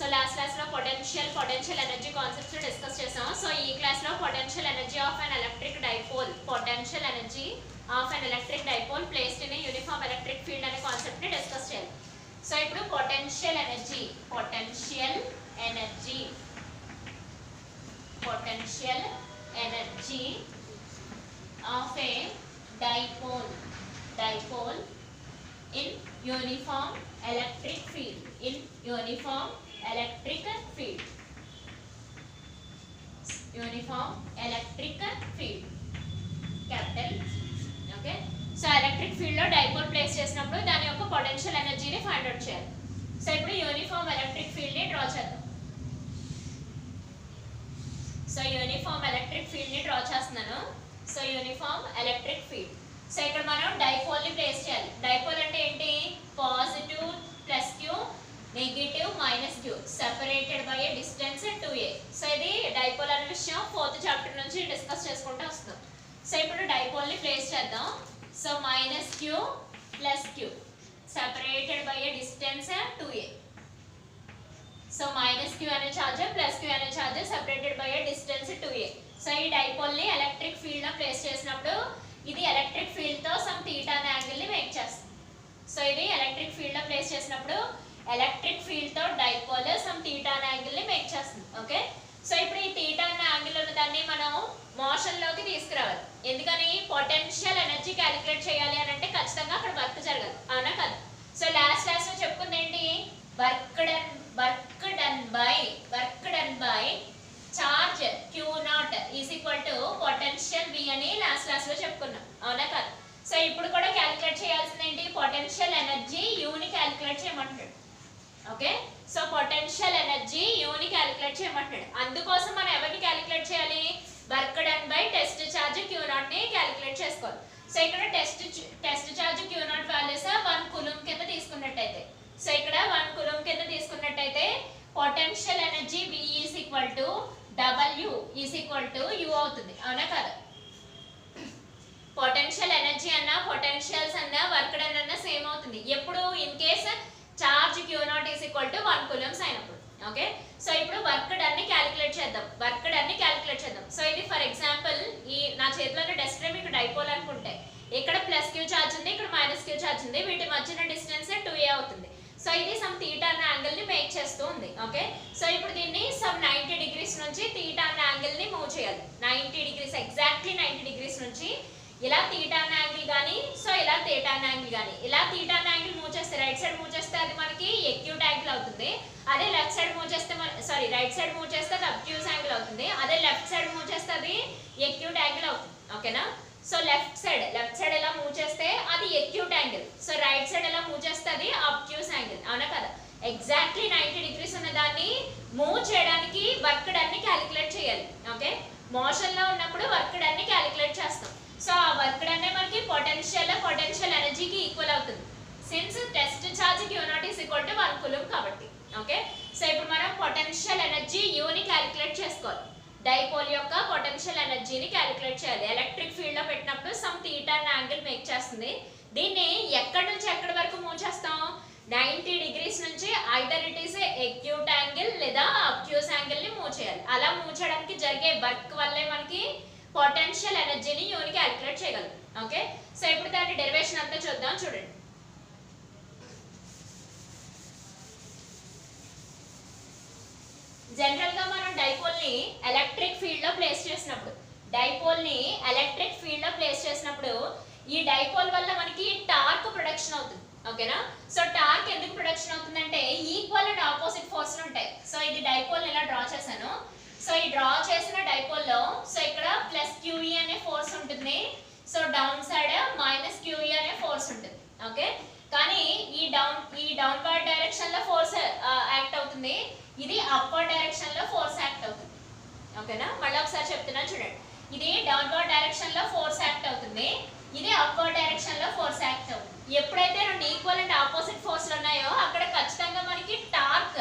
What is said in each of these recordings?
So last class లో potential energy concepts discuss చేసాం. So ఈ క్లాస్ లో potential energy of an electric dipole placed in a uniform electric field అనే concept ని discuss చేయాలి. So ఇప్పుడు potential energy of A dipole in uniform electric field capital. Okay, so electric field లో dipole place చేసినప్పుడు దాని యొక్క potential ఎనర్జీని find out చేయాలి. సో ఇప్పుడు యూనిఫామ్ ఎలక్ట్రిక్ ఫీల్డ్ ని డ్రా చేద్దాం. సో యూనిఫామ్ ఎలక్ట్రిక్ ఫీల్డ్ ని డ్రా చేస్తున్నాను. So uniform electric field. So ఇక్కడ మనం డైపోల్ ని ప్లేస్ చేయాలి. డైపోల్ అంటే ఏంటి? Positive plus q, negative minus q, separated by a distance 2a. So ఇది డైపోల్ అనే విషయం 4th చాప్టర్ నుంచి డిస్కస్ చేసుకుంటూ వస్తాం. సో ఇప్పుడు డైపోల్ ని ప్లేస్ చేద్దాం. So minus q plus q, separated by a distance 2a. So minus q అనే ఛార్జ్ ప్లస్ క్యూ అనే charge separated by a distance 2a. So ఈ డైపోల్ ని ఎలక్ట్రిక్ ఫీల్డ్ లో ప్లేస్ చేసినప్పుడు ఇది ఎలక్ట్రిక్ ఫీల్డ్ తో సమ్ థీటా అనే angle ని మేక్ చేస్తుంది. సో ఇది ఎలక్ట్రిక్ ఫీల్డ్ లో ప్లేస్ చేసినప్పుడు ఎలక్ట్రిక్ ఫీల్డ్ తో డైపోల్ సమ్ థీటా అనే యాంగిల్ ని మేక్ చేస్తుంది. ఓకే, సో ఇప్పుడు ఈ థీటా అనే యాంగిల్ ఉన్న దాన్ని మనం మోషన్ లోకి తీసుకురావాలి. ఎందుకని? పొటెన్షియల్ ఎనర్జీ క్యాలిక్యులేట్ చేయాలి అని అంటే ఖచ్చితంగా అక్కడ వర్క్ జరగాలి, అవునా కదా? సో లాస్ట్ క్లాస్ లో చెప్పుకుంది ఏంటి? Work done by charge Q0 is equal to potential V అని లాస్ట్ క్లాస్ లో చెప్పుకున్నాం, అవునా కదా? సో ఇప్పుడు కూడా క్యాలిక్యులేట్ చేయాల్సింది ఏంటి? పొటెన్షియల్ ఎనర్జీ U ని క్యాలిక్యులేట్ చేయమంటాడు. Okay, so potential energy U ని క్యాలిక్యులేట్ చేయమంటాడు. అందుకోసం మనం ఎవరిని క్యాలిక్యులేట్ చేయాలి? Work done by test charge Q0 ని క్యాలిక్యులేట్ చేసుకోవాలి. సో ఇక్కడ test charge Q0 values 1 coulomb కింద తీసుకున్నట్టయితే, సో ఇక్కడ 1 కూలుంబ్ కింద తీసుకున్నట్టయితే potential energy V is equal to W is equal to U అవుతుంది, అవునా కదా? పొటెన్షియల్ ఎనర్జీ అన్న పొటెన్షియల్స్ అన్న వర్క్ డన్ అన్న సేమ్ అవుతుంది ఎప్పుడు? In case charge Q0 is equal to 1 coulombs అయినప్పుడు. ఓకే, సో ఇప్పుడు వర్క్ డన్ ని క్యాలిక్యులేట్ చేద్దాం. సో ఇది ఫర్ ఎగ్జాంపుల్ ఈ నా చేతిలోనే డస్టర్ మీకు డైపోల్ అనుకుంటే ఇక్కడ ప్లస్ క్యూ చార్జ్ ఉంది, ఇక్కడ మైనస్ క్యూ చార్జ్ ఉంది, వీటి మధ్యన డిస్టెన్స్ 2a అవుతుంది. సో ఇది సమ్ థీటా అనే యాంగిల్ ని మేక్ చేస్తూ ఉంది. ఓకే, సో ఇప్పుడు దీన్ని సమ్ 90 డిగ్రీస్ నుంచి థీటా అనే యాంగిల్ ని మూవ్ చేయాలి. 90 డిగ్రీస్, ఎగ్జాక్ట్లీ 90 డిగ్రీస్ నుంచి ఇలా థీటా అనే యాంగిల్ గానీ, సో ఇలా థీటా అనే యాంగిల్ గానీ, ఇలా థీటా అనే యాంగిల్ మూవ్ చేస్తే రైట్ సైడ్ మూవ్ చేస్తే అది మనకి ఎక్యూట్ యాంగిల్ అవుతుంది. అదే లెఫ్ట్ సైడ్ మూవ్ చేస్తే రైట్ సైడ్ మూవ్ చేస్తే అది అబ్ట్యూస్ యాంగిల్ అవుతుంది. అదే లెఫ్ట్ సైడ్ మూవ్ చేస్తే అది ఎక్యూట్ యాంగిల్ అవుతుంది. ఓకేనా? సో లెఫ్ట్ సైడ్ ఎలా మూవ్ చేస్తే అది acute angle, so right side ఎలా మూవ్ చేస్తే అది అబ్ట్యూస్ యాంగిల్, అవునా కదా? ఎగ్జాక్ట్లీ 90 డిగ్రీస్ ఉన్న దాన్ని మూవ్ చేయడానికి వర్క్ డన్ ని క్యాలిక్యులేట్ చేయాలి. ఓకే, మోషన్ లో ఉన్నప్పుడు వర్క్ డన్ ని క్యాలిక్యులేట్ చేస్తాం. సో ఆ వర్క్ డన్ మనకి పొటెన్షియల్ ఎనర్జీకి ఈక్వల్ అవుతుంది, since test charge Q0 is equal to 1 coulomb కాబట్టి. ఓకే, సో ఇప్పుడు మనం పొటెన్షియల్ ఎనర్జీ U ని క్యాలిక్యులేట్ చేసుకోవాలి. డైపోల్ యొక్క పొటెన్షియల్ ఎనర్జీని క్యాలిక్యులేట్ చేయాలి. ఎలక్ట్రిక్ ఫీల్డ్ లో పెట్టినప్పుడు సమ్ థీటా అనే యాంగిల్ మేక్ చేస్తుంది. దీన్ని ఎక్కడి నుంచి ఎక్కడి వరకు మూవ్ చేస్తాం? 90 డిగ్రీస్ నుంచి either it is acute angle లేదా అబ్ట్యూస్ యాంగిల్ ని మూవ్ చేయాలి. అలా మూవ్ చేయడానికి జరిగే వర్క్ వల్లే మనకి పొటెన్షియల్ ఎనర్జీని U ని క్యాలిక్యులేట్ చేయగలం. ఓకే, సో ఇప్పుడు దాని డెరివేషన్ అంతా చూద్దాం. చూడండి, జనరల్ గా మనం డైపోల్ ని ఎలక్ట్రిక్ ఫీల్డ్ లో ప్లేస్ చేసినప్పుడు ఈ డైపోల్ వల్ల మనకి టార్క్ ప్రొడక్షన్ అవుతుంది. ఓకేనా? సో టార్క్ ఎందుకు ప్రొడక్షన్ అవుతుందంటే ఈక్వల్ అండ్ ఆపోజిట్ ఫోర్స్ ఉంటాయి. సో ఇది డైపోల్ ఇలా డ్రా చేశాను. సో ఈ డ్రా చేసిన డైపోల్ లో సో ఇక్కడ ప్లస్ QE అనే ఫోర్స్ ఉంటుంది, so down side minus QE అనే ఫోర్స్ ఉంటుంది. ఓకే, కానీ ఈ డౌన్వర్డ్ డైరెక్షన్ లో ఫోర్స్ యాక్ట్ అవుతుంది, ఇది అప్వర్డ్ డైరెక్షన్ లో ఫోర్స్ యాక్ట్ అవుతుంది. ఓకేనా? మళ్ళీ ఒకసారి చెప్తున్నా చూడండి, ఇది డౌన్వర్డ్ డైరెక్షన్ లో ఫోర్స్ యాక్ట్ అవుతుంది, ఇది అప్వర్డ్ డైరెక్షన్ లో ఫోర్స్ యాక్ట్ అవుతుంది. ఎప్పుడైతే రెండు ఈక్వల్ అండ్ ఆపోజిట్ ఫోర్స్లు ఉన్నాయో అక్కడ ఖచ్చితంగా మనకి టార్క్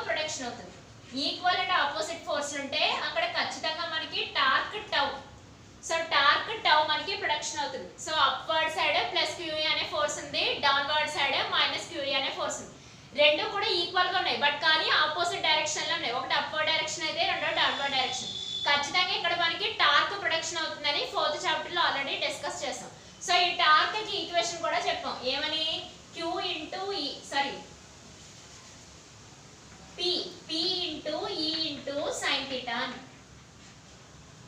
ప్రొడక్షన్ అవుతుంది. ఈక్వల్ అండ్ ఆపోజిట్ ఫోర్స్లు ఉంటే అక్కడ ఖచ్చితంగా మనకి torque tau, so torque tau మనకి ప్రొడక్షన్ అవుతుంది. So upward side plus QE అనే ఫోర్స్ ఉంది, డౌన్వర్డ్ సైడ్ మైనస్ QE అనే ఫోర్స్ ఉంది. రెండు కూడా ఈక్వల్ గా ఉన్నాయి, బట్ కానీ ఆపోజిట్ డైరెక్షన్ లో ఉన్నాయి. ఒకటి అప్వర్డ్ డైరెక్షన్ అయితే రెండో డౌన్వర్డ్ డైరెక్షన్. ఖచ్చితంగా ఇక్కడ మనకి టార్క్ ప్రొడక్షన్ అవుతుందని 4th చాప్టర్ లో ఆల్రెడీ డిస్కస్ చేసాం. సో ఈ టార్క్ కి ఈక్వేషన్ కూడా చెప్పాం, ఏమని Q into E sorry P into E into sine theta.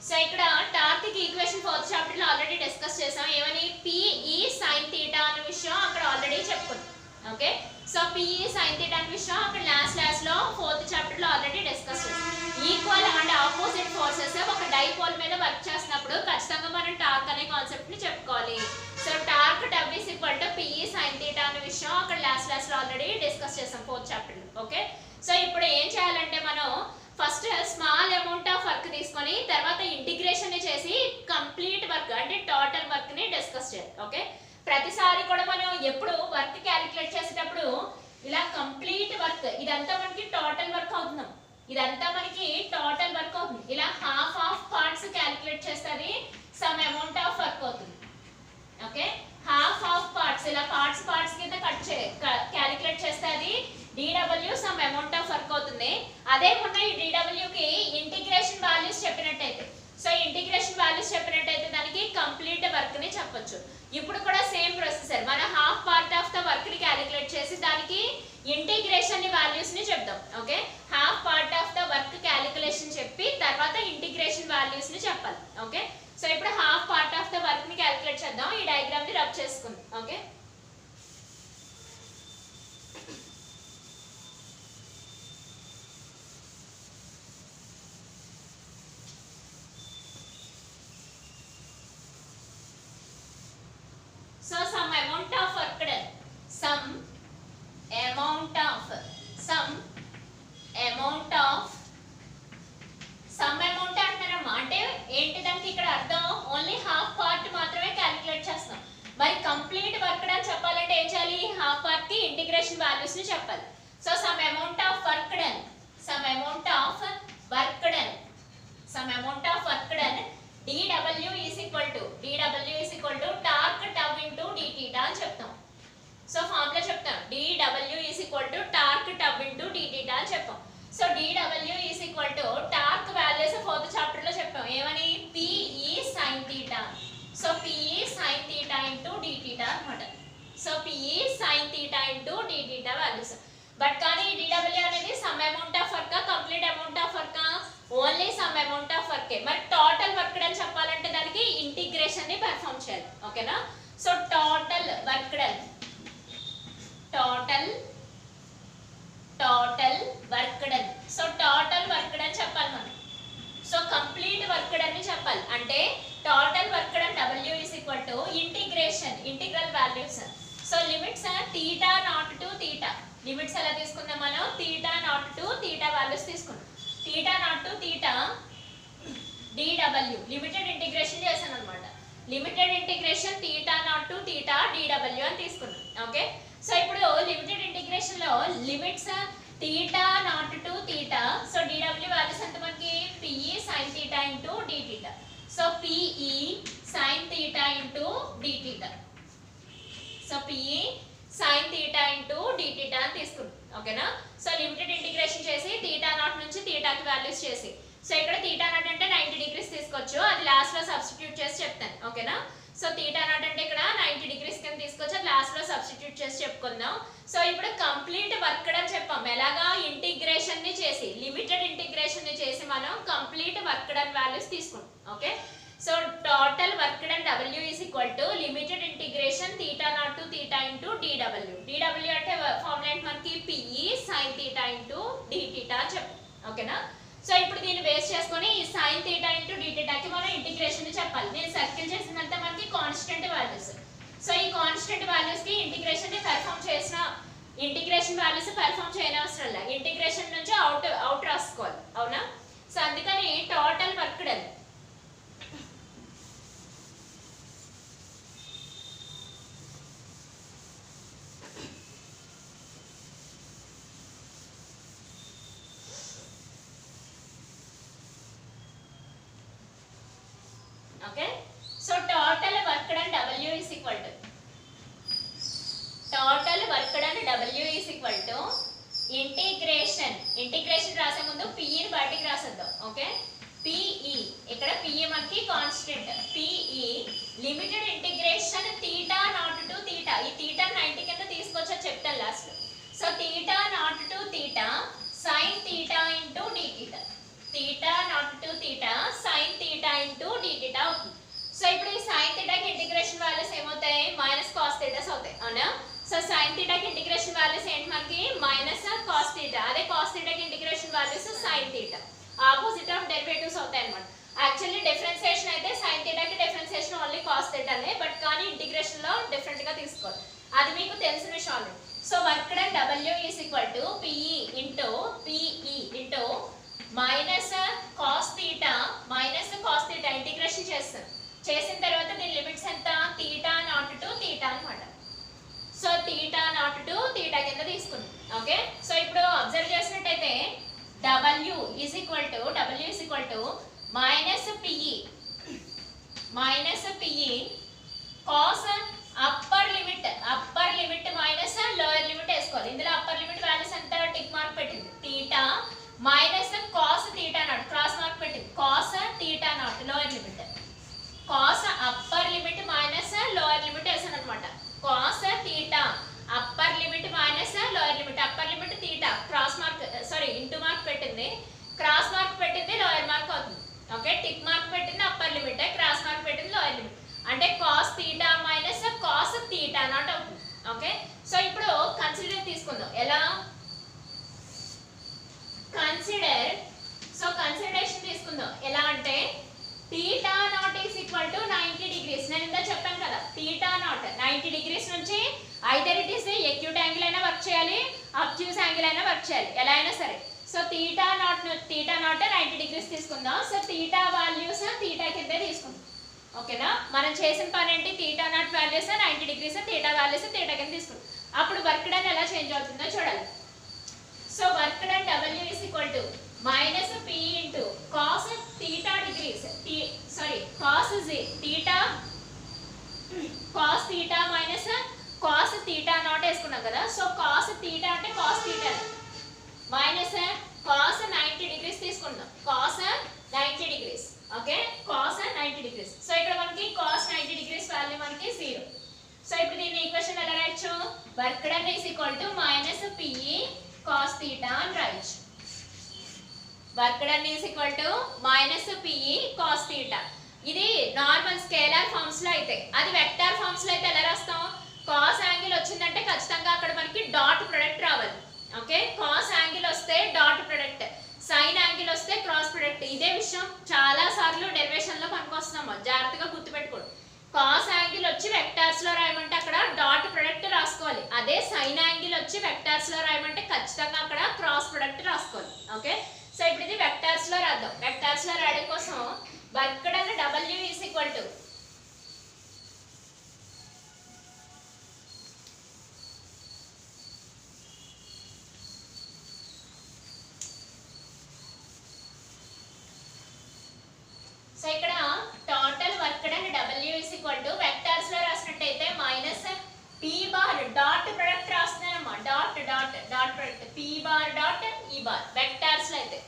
So ఇక్కడ టార్క్ కి ఈక్వేషన్ 4th చాప్టర్ లో ఆల్రెడీ డిస్కస్ చేసాం, ఏమని PE సైన్ థీటా అనే విషయం అక్కడ ఆల్రెడీ చెప్పుకున్నాం. Okay, so PE sine theta అనే విషయం అక్కడ లాస్ట్ లో 4th చాప్టర్ లో ఆల్రెడీ డిస్కస్ చేసాం. ఈక్వల్ అండ్ ఆపోజిట్ ఫోర్సెస్ ఒక డైపోల్ మీద వర్క్ చేసినప్పుడు ఖచ్చితంగా మనం టార్క్ అనే కాన్సెప్ట్ ని చెప్పుకోవాలి. So torque W is equal to PE sin theta అనే విషయం అక్కడ లాస్ట్ లో ఆల్రెడీ డిస్కస్ చేసాం 4th చాప్టర్ లో. ఓకే, సో ఇప్పుడు ఏం చేయాలంటే మనం first small amount of work తీసుకొని తర్వాత ఇంటిగ్రేషన్ ని చేసి కంప్లీట్ వర్క్ అంటే టోటల్ వర్క్ ని డిస్కస్ చేయాలి. ఓకే, ప్రతిసారి కూడా మనం ఎప్పుడు వర్క్ క్యాలిక్యులేట్ చేసేటప్పుడు ఇలా కంప్లీట్ వర్క్ ఇదంతా మనకి టోటల్ వర్క్ అవుతున్నాం, ఇదంతా మనకి టోటల్ వర్క్ అవుతుంది. ఇలా హాఫ్ ఆఫ్ పార్ట్స్ క్యాలిక్యులేట్ చేస్తుంది, సమ్ అమౌంట్ ఆఫ్ వర్క్ అవుతుంది. ఓకే, హాఫ్ ఆఫ్ పార్ట్స్ ఇలా పార్ట్స్ కింద క్యాలిక్యులేట్ చేస్తే అది dw some amount of work అవుతుంది. అదే మొన్న ఈ dw కి ఇంటిగ్రేషన్ వాల్యూస్ చెప్పినట్టయితే, సో ఇంటిగ్రేషన్ వాల్యూస్ చెప్పినట్టయితే దానికి కంప్లీట్ వర్క్ ని చెప్పొచ్చు. ఇప్పుడు కూడా సేమ్ ప్రొసెసర్, మన half part of the work ని క్యాలిక్యులేట్ చేసి దానికి ఇంటిగ్రేషన్ వాల్యూస్ ని చెప్దాం. Okay, half part of the work calculation చెప్పి తర్వాత ఇంటిగ్రేషన్ వాల్యూస్ ని చెప్పాలి. ఓకే, సో ఇప్పుడు half part of the work ని క్యాలిక్యులేట్ చేద్దాం. ఈ డయాగ్రామ్ ని రబ్ చేసుకుందాం. Okay, so some amount of work done, some amount అంటారమ్మా. అంటే ఏంటి దానికి ఇక్కడ అర్థం, ఓన్లీ హాఫ్ పార్ట్ మాత్రమే క్యాలిక్యులేట్ చేస్తాం. మరి కంప్లీట్ వర్క్ డన్ చెప్పాలంటే ఏం చేయాలి, హాఫ్ పార్ట్ కి ఇంటిగ్రేషన్ వాల్యూస్ ని చెప్పాలి. So some amount of work done dw is equal to torque tau into d theta అని చెప్తాం. సో ఫార్ములా చెప్తాం, dw is equal to torque tau into d theta అని చెప్పాం. So dw is equal to torque values 4th chapter లో చెప్పాం, ఏమని PE sin theta. So PE sin theta into d theta అన్నమాట. So PE sin theta into d theta values. But కానీ dw అనేది some amount of work complete amount of work, only some amount of work. మరి total work done చెప్పాలంటే దానికి integration ని perform చేయాలి. ఓకేనా, so total work done so total work done చెప్పాలి మనం. సో కంప్లీట్ వర్క్ డన్ ని చెప్పాలి అంటే total work done W is equal to integral values. So limits theta naught to theta, limits ఎలా తీసుకుందాం మనం, theta naught to theta values తీసుకున్నాం. Theta naught to theta dw limited integration చేశాను అన్నమాట. Limited integration theta naught to theta dw అని తీసుకున్నాం. Okay, so ఇప్పుడు limited integration లో limits theta naught to theta, so dw values ఎంత మనకి PE sin theta into d theta. So PE sin theta into d theta. So PE sin theta into d theta అని తీసుకున్నాం. ఓకేనా, so limited integration చేసి theta not నుంచి తీటాకి values చేసి, so ఇక్కడ theta not అంటే 90 డిగ్రీస్ తీసుకోవచ్చు, అది లాస్ట్ లో సబ్స్టిట్యూట్ చేసి చెప్తాను. ఓకేనా, సో తీటా నాట్ అంటే ఇక్కడ 90 డిగ్రీస్ కింద తీసుకోవచ్చు, అది లాస్ట్ లో సబ్స్టిట్యూట్ చేసి చెప్పుకుందాం. సో ఇప్పుడు కంప్లీట్ వర్క్ అని చెప్పాం, ఎలాగా ఇంటిగ్రేషన్ ని చేసి లిమిటెడ్ ఇంటిగ్రేషన్ ని చేసి మనం కంప్లీట్ వర్క్ డన్ వాల్యూస్ తీసుకున్నాం. Okay, so total work done W is equal to limited integration theta naught to theta into dw అంటే ఫార్ములా ఏంటి మనకి PE sin theta into d theta అని చెప్పాం. ఓకేనా, సో ఇప్పుడు దీన్ని బేస్ చేసుకొని ఈ sin theta into d theta కి మనం ఇంటిగ్రేషన్ ని చెప్పాలి. నేను సర్కిల్ చేసినంత మనకి కాన్స్టెంట్ వాల్యూస్. సో ఈ కాన్స్టెంట్ వాల్యూస్ కి ఇంటిగ్రేషన్ ని పెర్ఫార్మ్ చేసిన ఇంటిగ్రేషన్ వాల్యూస్ పెర్ఫార్మ్ చేయనవసరం లేదు, ఇంటిగ్రేషన్ నుంచి అవుట్ రాసుకోవాలి. అవునా, సో అందుకని total work done okay, so total work done W is equal to W is equal to integration రాసే ముందు PE ని బయటికి రాసేద్దాం. ఓకే, PE ఇక్కడ PE మనకి constant. PE limited integration θ naught to θ. ఈ θ 90 కింద తీసుకొచ్చా చెప్తాను లాస్ట్ లో. So θ naught to θ sin θ into dθ. θ naught to θ sin θ into dθ అవుతుంది. సో ఇప్పుడు ఈ sin θ కి ఇంటిగ్రేషన్ వాల్యూస్ ఏమవుతాయి? మైనస్ cos θ అవుతాయి అవునా. సో sin θ కి ఇంటిగ్రేషన్ వాల్యూస్ ఏంటి మనకి? Minus cos θ. అదే cos θ కి integration values sin θ. Opposite of derivatives అవుతాయి అన్నమాట. యాక్చువల్లీ డిఫరెన్షియేషన్ అయితే sin θ కి డిఫరెన్షియేషన్ ఓన్లీ cos θ నే, బట్ కానీ ఇంటిగ్రేషన్ లో డిఫరెంట్ గా తీసుకోవాలి. అది మీకు తెలిసిన విషయం already. So work done W is equal to PE into minus cos θ integration చేస్తాం. చేసిన తర్వాత దీని లిమిట్స్ ఎంత? θ నాట్ టు θ అన్నమాట. సో θ నాట్ టు θ కింద తీసుకున్నాం. ఓకే, సో ఇప్పుడు అబ్జర్వ్ చేసినట్టయితే W is equal to minus PE cos upper limit minus lower limit వేసుకోవాలి. ఇందులో అప్పర్ లిమిట్ వాల్యూస్ ఎంత? టిక్ మార్క్ పెట్టింది. θ minus cos θ naught cross mark పెట్టింది. cos θ naught lower limit. cos upper limit minus lower limit వేసాను అనమాట. cos θ upper limit minus lower limit. Upper limit θ cross mark into mark పెట్టింది. Cross mark పెట్టింది lower mark అవుతుంది. Okay, tick mark పెట్టింది upper limit, cross mark పెట్టింది lower limit. అంటే cos θ minus cos θ naught అవుతుంది. Okay, so ఇప్పుడు consider తీసుకుందాం. ఎలా కన్సిడరేషన్ తీసుకుందాం? ఎలా అంటే θ naught is equal to 90 degrees. నేను ఇందా చెప్పాను కదా, θ నాట్ 90 డిగ్రీస్ నుంచి either it is acute angle అయినా వర్క్ చేయాలి, అబ్ట్యూస్ యాంగిల్ అయినా వర్క్ చేయాలి, ఎలా అయినా సరే. సో θ నాట్ 90 డిగ్రీస్ తీసుకుందాం. సో θ వాల్యూస్ θ కిందే తీసుకుందాం. ఓకేనా, మనం చేసిన పని ఏంటి? θ నాట్ వాల్యూస్ 90 డిగ్రీస్, θ వాల్యూస్ θ కింద తీసుకుందాం. అప్పుడు వర్క్ డన్ ఎలా చేంజ్ అవుతుందో చూడాలి. So work done W is equal to minus P into cos θ degrees cos θ minus cos θ naught వేసుకున్నాం కదా. సో cos θ అంటే cos θ మైనస్ cos 90 డిగ్రీస్ తీసుకుందాం. cos 90 degrees. Okay, cos 90 degrees. So ఇక్కడ మనకి cos 90 degrees value మనకి 0. So ఇప్పుడు దీని equation ఎలా రాయొచ్చు? Work done is equal to minus PE cos θ అని రాయొచ్చు. Work done is equal to minus PE cos θ. ఇది నార్మల్ స్కేలార్ ఫార్మ్స్ లో అయితే, అది వెక్టార్ ఫార్మ్స్ లో అయితే ఎలా రాస్తాం? cos యాంగిల్ వచ్చిందంటే ఖచ్చితంగా అక్కడ మనకి డాట్ ప్రొడక్ట్ రావాలి. ఓకే, cos యాంగిల్ వస్తే డాట్ ప్రొడక్ట్, sin యాంగిల్ వస్తే క్రాస్ ప్రొడక్ట్. ఇదే విషయం చాలా సార్లు డెరివేషన్ లో పనికొస్తున్నాము, జాగ్రత్తగా గుర్తుపెట్టుకోండి. cos యాంగిల్ వచ్చి వెక్టార్స్ లో రాయమంటే అక్కడ డాట్ ప్రొడక్ట్ రాసుకోవాలి. అదే sin యాంగిల్ వచ్చి వెక్టార్స్ లో రాయమంటే ఖచ్చితంగా అక్కడ క్రాస్ ప్రొడక్ట్ రాసుకోవాలి. ఓకే, సో ఇప్పుడు ఇది వెక్టార్స్ లో రాద్దాం. వెక్టార్స్ లో రాయడం కోసం work done W is equal to so ఇక్కడ total work done W is equal to vectors లో రాసినట్టయితే minus P bar dot product రాస్తున్నానమ్మా. Dot product P bar dot E bar vectors లో అయితే.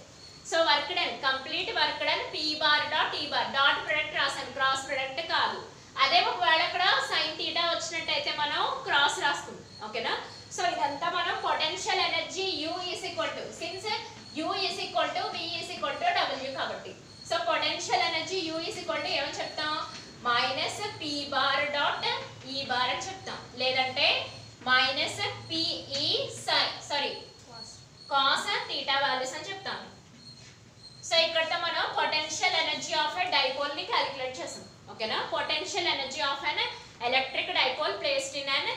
So work done complete work done P bar dot E bar dot product రాసాను, cross product కాదు. అదే ఒకవేళ ఇక్కడ sin θ వచ్చినట్టయితే మనం క్రాస్ రాసుకుంటాం. ఓకేనా, సో ఇదంతా మనం potential energy U is equal to, since U is equal to V is equal to W కాబట్టి, so potential energy U is equal to ఏమని చెప్తాం? Minus P bar dot E bar అని చెప్తాం. లేదంటే మైనస్ PE cos θ వాల్యూస్ అని చెప్తాం. So ఇక్కడతో మనం potential energy of a dipole ని క్యాలిక్యులేట్ చేసాం. ఓకేనా, potential energy of an electric dipole placed in an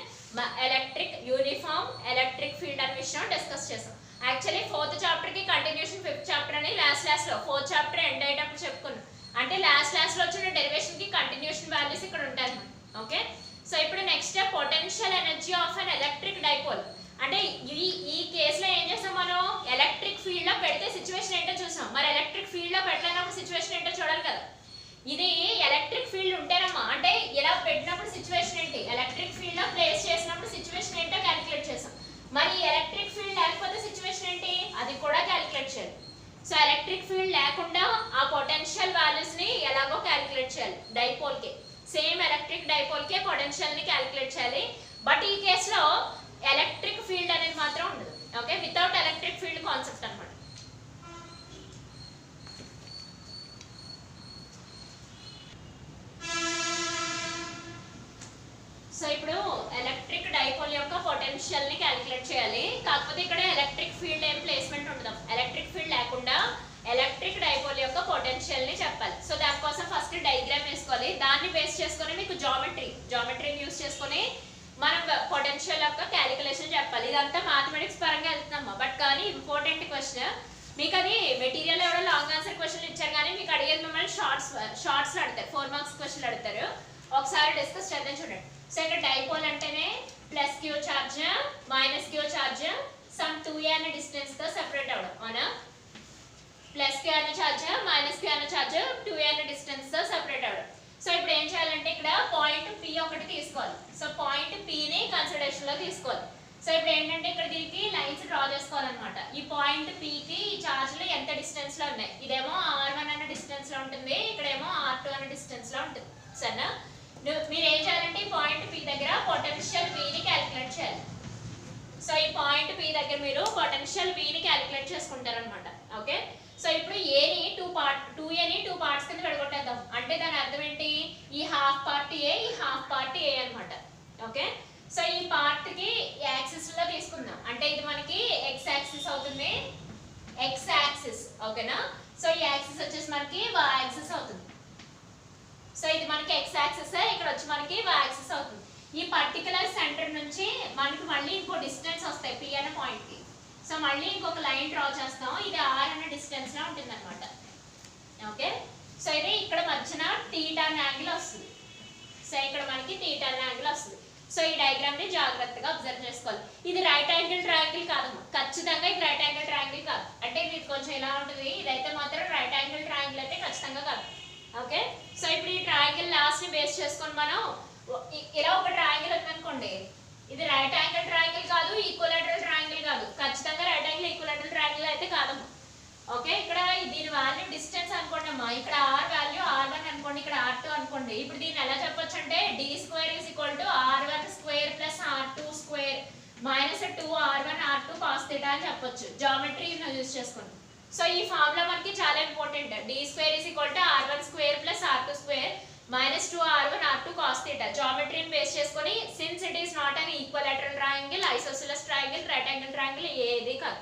electric uniform electric field అనే విషయం డిస్కస్ చేసాం. యాక్చువల్లీ 4th చాప్టర్ కి కంటిన్యూషన్ 5th చాప్టర్ అని లాస్ట్ లో 4th చాప్టర్ ఎండ్ అయ్యేటప్పుడు చెప్పుకున్నాం. అంటే లాస్ట్ లో వచ్చిన డెరివేషన్ కి కంటిన్యూషన్ వాల్యూస్ ఇక్కడ ఉంటాయి. ఓకే, సో ఇప్పుడు next potential energy of an electric dipole. అంటే ఈ కేసులో ఏం చేస్తాం మనం? ఎలక్ట్రిక్ ఫీల్డ్ లో పెడితే సిచ్యువేషన్ ఏంటో చూసాం. మరి ఎలక్ట్రిక్ ఫీల్డ్ లో పెట్టలేనప్పుడు సిచ్యువేషన్ ఏంటో చూడాలి కదా. ఇది ఎలక్ట్రిక్ ఫీల్డ్ ఉంటేనమ్మా, అంటే ఇలా పెట్టినప్పుడు సిచ్యువేషన్ ఏంటి, ఎలక్ట్రిక్ ఫీల్డ్ లో ప్లేస్ చేసినప్పుడు సిచ్యువేషన్ ఏంటో క్యాలిక్యులేట్ చేసాం. సో ఎలక్ట్రిక్ ఫీల్డ్ లేకుండా ఆ పొటెన్షియల్ వాల్యూస్ ని ఎలాగో క్యాలిక్యులేట్ చేయాలి. డైపోల్ కి సేమ్ ఎలక్ట్రిక్ డైపోల్ కి పొటెన్షియల్ ని క్యాలిక్యులేట్ చేయాలి. బట్ ఈ కేసులో ఎలక్ట్రిక్ ఫీల్డ్ అనేది మాత్రం ఉండదు. Okay, without electric field concept అన్నమాట. సో ఇప్పుడు ఎలక్ట్రిక్ డైపోల్ యొక్క పొటెన్షియల్ ని క్యాలిక్యులేట్ చేయాలి. కాకపోతే ఇక్కడ ఎలక్ట్రిక్ ఫీల్డ్ ఏం ప్లేస్మెంట్ ఉండదు. ఎలక్ట్రిక్ ఫీల్డ్ లేకుండా ఎలక్ట్రిక్ డైపోల్ యొక్క పొటెన్షియల్ ని చెప్పాలి. సో దానికోసం ఫస్ట్ డయాగ్రామ్ వేసుకోవాలి. దాన్ని బేస్ చేసుకొని మీకు జామెట్రీని యూస్ చేసుకొని మనం పొటెన్షియల్ యొక్క క్యాలిక్యులేషన్ చెప్పాలి. ఇదంతా మ్యాథమెటిక్స్ పరంగా వెళ్తున్నాము. బట్ కానీ ఇంపార్టెంట్ క్వశ్చన్, మీకు అది మెటీరియల్ ఎవరో లాంగ్ ఆన్సర్ క్వశ్చన్ ఇచ్చారు కానీ మీకు అడిగేది మిమ్మల్ని షార్ట్స్ అడుగుతారు. 4 మార్క్స్ క్వశ్చన్ అడుగుతారు. ఒకసారి డిస్కస్ చేద్దాం చూడండి. సో ఇక్కడ డైపోల్ అంటేనే plus Q charge minus Q charge some 2a అనే డిస్టెన్స్ తో సెపరేట్ అవడం. అవునా, ప్లస్ క్యూ అనే చార్జ్ మైనస్ క్యూ అనే చార్జ్ 2a అనే డిస్టెన్స్ తో సెపరేట్ అవడం. సో ఇప్పుడు ఏం చేయాలంటే ఇక్కడ పాయింట్ P ఒకటి తీసుకోవాలి. సో పాయింట్ P ని కన్సిడరేషన్ లో తీసుకోవాలి. సో ఇప్పుడు ఏంటంటే ఇక్కడ దీనికి లైన్స్ డ్రా చేసుకోవాలన్నమాట. ఈ పాయింట్ P కి ఈ చార్జ్లు ఎంత డిస్టెన్స్ లో ఉన్నాయి. ఇదేమో r1 అనే డిస్టెన్స్ లో ఉంటుంది, ఇక్కడేమో r2 అనే డిస్టెన్స్ లో ఉంటుంది. సరేనా, మీరు ఏం చేయాలంటే ఈ పాయింట్ P దగ్గర పొటెన్షియల్ V ని క్యాలిక్యులేట్ చేయాలి. సో ఈ పాయింట్ P దగ్గర మీరు పొటెన్షియల్ V ని క్యాలిక్యులేట్ చేసుకుంటారు అనమాట. ఓకే, సో ఇప్పుడు A ని 2a ని 2 పార్ట్స్ కింద విడగొట్టేద్దాం. అంటే దాని అర్థం ఏంటి, ఈ హాఫ్ పార్ట్ A, ఈ హాఫ్ పార్ట్ A అన్నమాట. ఓకే, సో ఈ పార్ట్ కి యాక్సిస్ లో తీసుకుందాం. అంటే ఇది మనకి x యాక్సిస్ అవుతుంది, x యాక్సిస్. ఓకేనా, సో ఈ యాక్సిస్ వచ్చేసి మనకి y యాక్సిస్ అవుతుంది. సో ఇది మనకి x యాక్సిస్, ఇక్కడ వచ్చి మనకి y యాక్సిస్ అవుతుంది. ఈ పర్టికులర్ సెంటర్ నుంచి మనకి మళ్ళీ ఇంకో డిస్టెన్స్ వస్తాయి P అనే పాయింట్ కి. సో మళ్ళీ ఇంకొక లైన్ డ్రా చేస్తాం. ఇది r అనే డిస్టెన్స్ లో ఉంటుంది అనమాట. ఓకే, సో ఇది ఇక్కడ మధ్యన θ అనే యాంగిల్ వస్తుంది. సో ఇక్కడ మనకి θ అనే యాంగిల్ వస్తుంది. సో ఈ డయాగ్రామ్ ని జాగ్రత్తగా అబ్జర్వ్ చేసుకోవాలి. ఇది రైట్ యాంగిల్ ట్రయాంగిల్ కాదమ్మా, ఖచ్చితంగా ఇది రైట్ యాంగిల్ ట్రయాంగిల్ కాదు. అంటే ఇది కొంచెం ఇలా ఉంటుంది, ఇదైతే మాత్రం రైట్ యాంగిల్ ట్రయాంగిల్ అయితే ఖచ్చితంగా కాదు. ఓకే, సో ఇప్పుడు ఈ ట్రయాంగిల్ లాస్ట్ ని బేస్ చేసుకొని మనం ఇలా ఒక ట్రయాంగిల్ ఉందనుకోండి, ఇది రైట్ యాంగిల్ ట్రయాంగిల్ కాదు, ఈక్వలాటరల్ ట్రయాంగిల్ కాదు, ఖచ్చితంగా రైట్ యాంగిల్ ఈక్వలాటరల్ ట్రయాంగిల్ అయితే కాదమ్మా. ఓకే, ఇక్కడ దీని వాల్యూ డిస్టెన్స్ అనుకోండి అమ్మా, ఇక్కడ r వాల్యూ r1 అనుకోండి, ఇక్కడ r2 అనుకోండి. ఇప్పుడు దీన్ని ఎలా చెప్పొచ్చు అంటే d² = r1² + r2² - 2r1 r2 cos θ అని చెప్పొచ్చు. జామెట్రీ యూజ్ చేసుకోండి. సో ఈ ఫార్ములా మనకి చాలా important. d² = r1² + r2² - 2r1 r2 cos θ. జామెట్రీని బేస్ చేసుకొని since it is not an equilateral triangle, isosceles triangle, right angle triangle ఏది కాదు.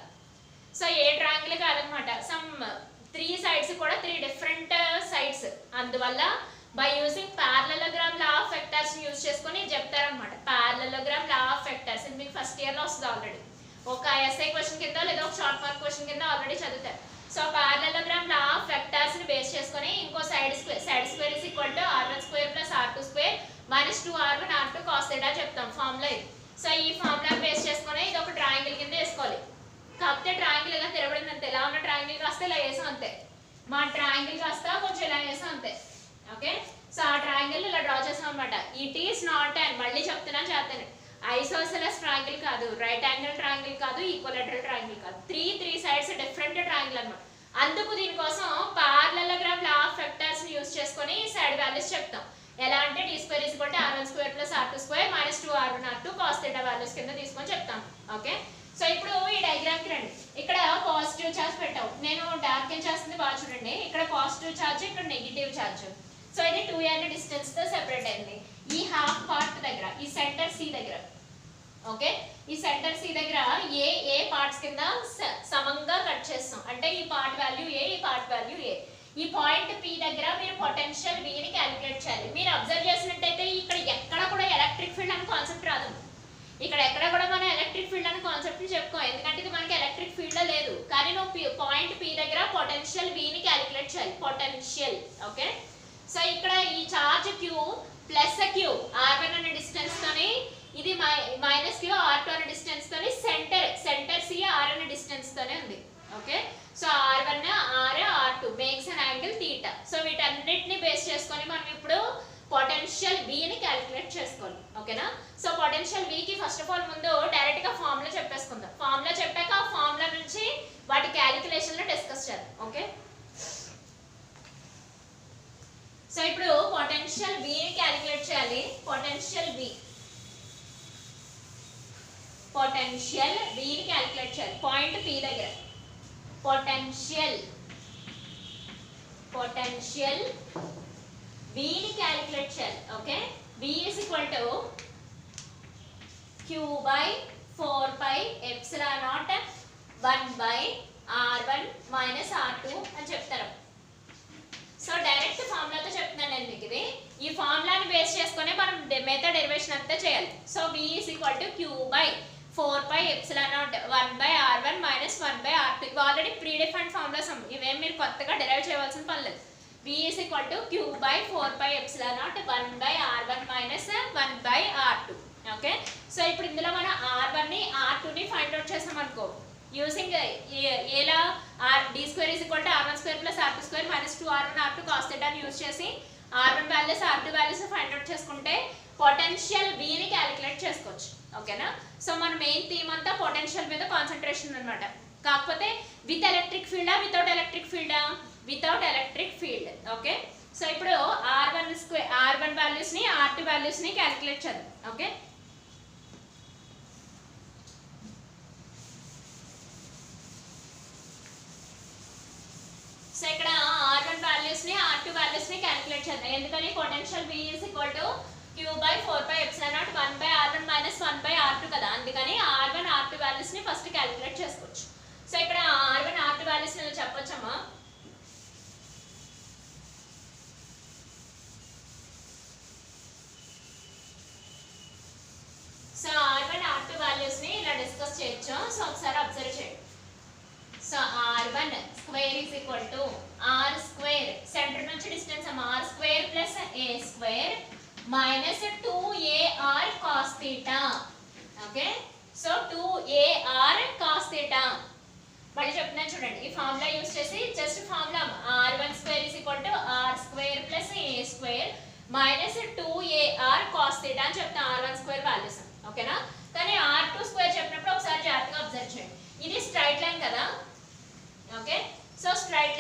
సో ఏ ట్రయాంగిల్ కాదనమాట. సమ్ 3 సైడ్స్ కూడా 3 డిఫరెంట్ సైడ్స్. అందువల్ల by using parallelogram law of vectors use చేసుకొని చెప్తారనమాట. పారలెలోగ్రామ్ లా ఆఫ్ వెక్టర్స్ ఇది మీకు ఫస్ట్ ఇయర్ లో వస్తుంది ఆల్రెడీ. ఒక ఎస్ఐ క్వశ్చన్ కింద లేదా ఒక షార్ట్ మార్క్ క్వశ్చన్ కింద ఆల్రెడీ చదువుతారు. సో పారలెలోగ్రామ్ లా ఆఫ్ వెక్టర్స్ ని బేస్ చేసుకొని ఇంకో side square = r1² + r2² - 2r1 r2 cos θ చెప్తాం ఫార్ములా ఇది. సో ఈ ఫార్ములా బేస్ చేసుకొని ఇది ఒక ట్రయాంగిల్ కింద వేసుకోవాలి. కాకపోతే ట్రయాంగిల్ ఇలా తిరగబడింది అంతే. ఇలా ఉన్న ట్రయాంగిల్ కాస్త ఇలా వేసాం అంతే. మా ట్రయాంగిల్ కాస్త కొంచెం ఇలా వేసాం అంతే. ఓకే, సో ఆ ట్రయాంగిల్ ఇలా డ్రా చేసాం అనమాట. ఇట్ ఈస్ నాట్ అండ్ మళ్ళీ చెప్తున్నాను చేస్తాను, ఐసోసెలస్ ట్రయాంగిల్ కాదు, రైట్ యాంగిల్ ట్రయాంగిల్ కాదు, ఈక్వలాటరల్ ట్రయాంగిల్ కాదు. 3 సైడ్స్ డిఫరెంట్ ట్రయాంగిల్ అన్నమాట. అందుకు దీనికోసం పారలెలోగ్రామ్ లా ఆఫ్ వెక్టర్స్ ని యూజ్ చేసుకొని సైడ్ వాల్యూస్ చెప్తాం. ఎలా అంటే d² = r1² + r2² - 2r1 r2 cos θ values కింద తీసుకొని చెప్తాం. ఓకే, సో ఇప్పుడు ఈ డయాగ్రామ్ కి రండి. ఇక్కడ పాజిటివ్ చార్జ్ పెట్టావు, నేను డార్క్ ఏం చేస్తుంది బాగా చూడండి. ఇక్కడ పాజిటివ్ చార్జ్, ఇక్కడ నెగిటివ్ చార్జ్. సో ఇది 2a అనే డిస్టెన్స్ తో సెపరేట్ అయింది. ఈ హాఫ్ పార్ట్ దగ్గర, ఈ సెంటర్ C దగ్గర, ఓకే, ఈ సెంటర్ C దగ్గర ఏ పార్ట్స్ కింద సమంగా కట్ చేస్తాం. అంటే ఈ పార్ట్ వాల్యూ A, ఈ పార్ట్ వాల్యూ A. ఈ పాయింట్ P దగ్గర మీరు పొటెన్షియల్ V ని క్యాలిక్యులేట్ చేయాలి. మీరు అబ్జర్వ్ చేసినట్టయితే ఇక్కడ ఎక్కడ కూడా ఎలక్ట్రిక్ ఫీల్డ్ అనే కాన్సెప్ట్ రాదు. ఇక్కడ ఎక్కడ కూడా మనం ఎలక్ట్రిక్ ఫీల్డ్ అనే కాన్సెప్ట్ ని చెప్పుకో, ఎందుకంటే ఇది మనకి ఎలక్ట్రిక్ ఫీల్డ్ లేదు. కానీ నువ్వు పాయింట్ P దగ్గర పొటెన్షియల్ V ని క్యాలిక్యులేట్ చేయాలి. పొటెన్షియల్. ఓకే, సో ఇక్కడ ఈ charge Q plus Q r1 అనే డిస్టెన్స్ తోని, ఇది -Q r2 అనే డిస్టెన్స్ తోని, సెంటర్ C r అనే డిస్టెన్స్ తోనే ఉంది. Okay, so r1 r2 makes an angle θ. So వీటన్నిటిని బేస్ చేసుకొని మనం ఇప్పుడు పొటెన్షియల్ V ని క్యాలిక్యులేట్ చేసుకోవాలి. ఓకేనా, సో పొటెన్షియల్ V కి ఫస్ట్ ఆఫ్ ఆల్ ముందు డైరెక్ట్ గా ఫార్ములా చెప్పేసుకుందాం. ఫార్ములా చెప్పాక ఆ ఫార్ములా నుంచి వాటి క్యాలిక్యులేషన్ లో డిస్కస్ చేద్దాం. పొటెన్షియల్ V పొటెన్షియల్ V ని క్యాలిక్యులేట్ చేయాలి పాయింట్ P దగ్గర పొటెన్షియల్ V ని క్యాలిక్యులేట్ చేయాలి okay V is equal to Q by 4 pi epsilon naught 1 by R1 minus R2 అని చెప్తారు సో డైరెక్ట్ ఫార్ములాతో చెప్తున్నాను నేను మీకు ఇది ఈ ఫార్ములాని బేస్ చేసుకొని మనం మెథడ్ డెరివేషన్ అంతా చేయాలి so V is equal to Q by 4 pi epsilon naught 1 by R1 minus 1 by R2 ఇవి ఆల్రెడీ ప్రీ డిఫైన్డ్ ఫార్ములాస్ ఇవేం మీరు కొత్తగా డెరైవ్ చేయవలసిన పని లేదు V is equal to Q by 4 pi epsilon naught 1 by R1 minus 1 by R2 okay so ఇప్పుడు ఇందులో మనం R1 ని R2 ని ఫైండ్ అవుట్ చేసాం అనుకో యూజింగ్ ఎలా d square is equal to R1 square plus R2 square minus 2R1 R2 cos theta ని use చేసి R1 values R2 values find out చేసుకుంటే పొటెన్షియల్ V ని క్యాలిక్యులేట్ చేసుకోవచ్చు ఓకేనా సో మన మెయిన్ థీమ్ అంతా పొటెన్షియల్ మీద కాన్సంట్రేషన్ అన్నమాట కాకపోతే విత్ ఎలక్ట్రిక్ ఫీల్డా వితౌట్ ఎలక్ట్రిక్ ఫీల్డా without electric field okay so ఇప్పుడు R1 వాల్యూస్ ని R2 వాల్యూస్ ని క్యాలిక్యులేట్ చేద్దాం ఓకే సో ఇక్కడ R1 వాల్యూస్ ని R2 వాల్యూస్ ని క్యాలిక్యులేట్ చేద్దాం ఎందుకని potential V is equal to Q by 4 pi epsilon naught 1 by R1 minus 1 by R2 కదా అందుకని R1 R2 వాల్యూస్ ని ఫస్ట్ క్యాలిక్యులేట్ చేసుకోవచ్చు సో ఇక్కడ R1 R2 వాల్యూస్ ని చెప్పొచ్చమ్మా సో R1 R2 వాల్యూస్ ని ఇలా డిస్కస్ చేయొచ్చు సో ఒకసారి అబ్జర్వ్ చేయండి so R1 square is equal to R square centre నుంచి distance R square plus A square minus 2AR cos theta okay so 2AR cos theta మళ్ళీ చెప్తున్నాను చూడండి ఈ ఫార్ములా యూస్ చేసి just formula R1 square is equal to R square plus A square minus 2AR cos theta అని చెప్తాను R1 square values ఓకేనా కానీ R2 square చెప్పినప్పుడు ఒకసారి జాగ్రత్తగా అబ్జర్వ్ చేయండి ఇది స్ట్రైట్ లైన్ కదా ఓకే సో స్ట్రైట్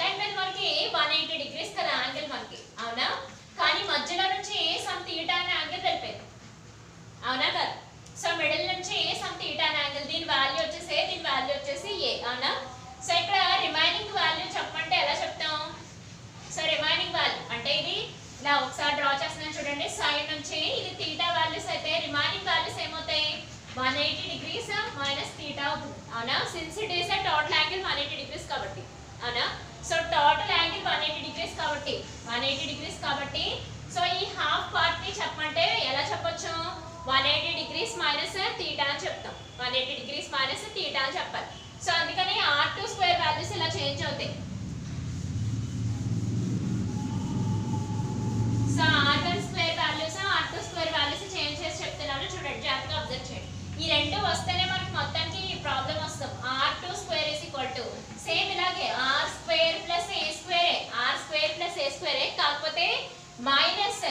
లైన్ మీద మనకి 180 డిగ్రీస్ కదా యాంగిల్ మనకి అవునా కానీ మధ్యలో నుంచి సమ్ థీటా అనే యాంగిల్ వెళ్ళిపోయింది అవునా కదా సో మిడిల్ నుంచి సమ్ థీటా అనే యాంగిల్ దీని వాల్యూ వచ్చేసి A అవునా సో ఇక్కడ రిమైనింగ్ వాల్యూ చెప్పమంటే ఎలా చెప్తాం సో రిమైనింగ్ వాల్యూ అంటే ఇది ఇలా ఒకసారి డ్రా చేస్తున్నాను చూడండి సైడ్ నుంచి ఇది థీటా వాల్యూస్ అయితే రిమైనింగ్ వాల్యూస్ ఏమవుతాయి 180 డిగ్రీస్ మైనస్ థీటా అవుతుంది అవునా since it is total angle 180 degrees కాబట్టి అవునా సో టోటల్ యాంగిల్ 180 డిగ్రీస్ కాబట్టి సో ఈ హాఫ్ పార్ట్ ని చెప్పమంటే ఎలా చెప్పొచ్చు 180 డిగ్రీస్ మైనస్ థీటా అని చెప్తాం 180 డిగ్రీస్ మైనస్ థీటా అని చెప్పాలి సో అందుకని R2 స్క్వేర్ వాల్యూస్ ఇలా చేంజ్ అవుతాయి so R1 square values R2 square values change చేసి చెప్తున్నాను చూడండి జాగ్రత్తగా అబ్జర్వ్ చేయండి ఈ రెండు వస్తేనే మనకి మొత్తానికి ప్రాబ్లం వస్తాం R2 square is equal to same ఇలాగే R స్క్వేర్ ప్లస్ A స్క్వేరే కాకపోతే minus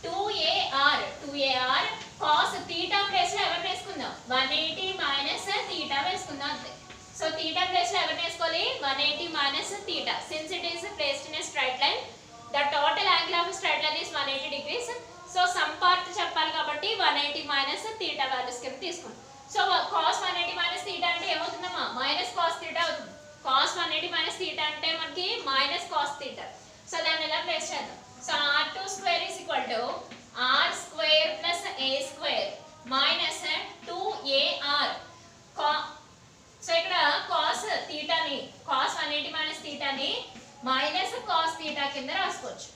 2AR cos theta place లో ఎవరిని వేసుకుందాం 180 మైనస్ థీటా వేసుకుందాం అంతే సో థీటా ప్లేస్ లో ఎవరిని వేసుకోవాలి 180 minus theta since it is placed in a straight line the total angle of straight line is 180 degrees so some part చెప్పాలి కాబట్టి 180 మైనస్ థీటా వాల్యూస్ కింద తీసుకుందాం సో cos 180 మైనస్ థీటా అంటే ఏమవుతుందమ్మా minus cos theta అవుతుంది cos 180 minus theta అంటే మనకి minus cos theta so దాన్ని ఎలా ప్లేస్ చేద్దాం so R2 square is equal to R square plus A square minus 2AR so ఇక్కడ cos థీటాని cos 180 మైనస్ థీటాని మైనస్ cos థీటా కింద రాసుకోవచ్చు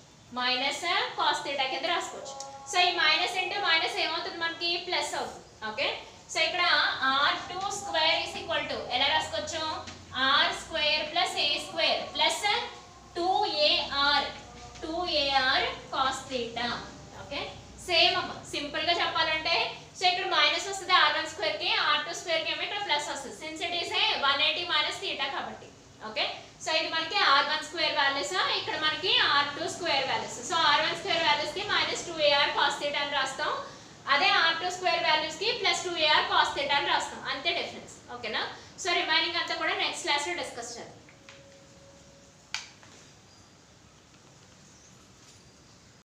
సో ఈ మైనస్ ఇంటూ మైనస్ ఏమవుతుంది మనకి ప్లస్ అవుతుంది ఓకే సో ఇక్కడ R2 square is equal to ఎలా రాసుకోవచ్చు R square plus A square plus 2AR cos theta okay same అమ్మ సింపుల్ గా చెప్పాలంటే సో ఇక్కడ మైనస్ వస్తుంది R1 స్క్వేర్ కి R2 స్క్వేర్ కి ఏమో ఇక్కడ ప్లస్ వస్తుంది since it is 180 minus theta కాబట్టి ఓకే సో ఇది మనకి R1 స్క్వేర్ వాల్యూస్ ఇక్కడ మనకి R2 square values so R1 square values కి మైనస్ 2AR cos theta అని రాస్తాం అదే R2 స్క్వేర్ వాల్యూస్ కి ప్లస్ 2AR cos theta అని రాస్తాం అంతే డిఫరెన్స్ ఓకేనా సో రిమైనింగ్ అంతా కూడా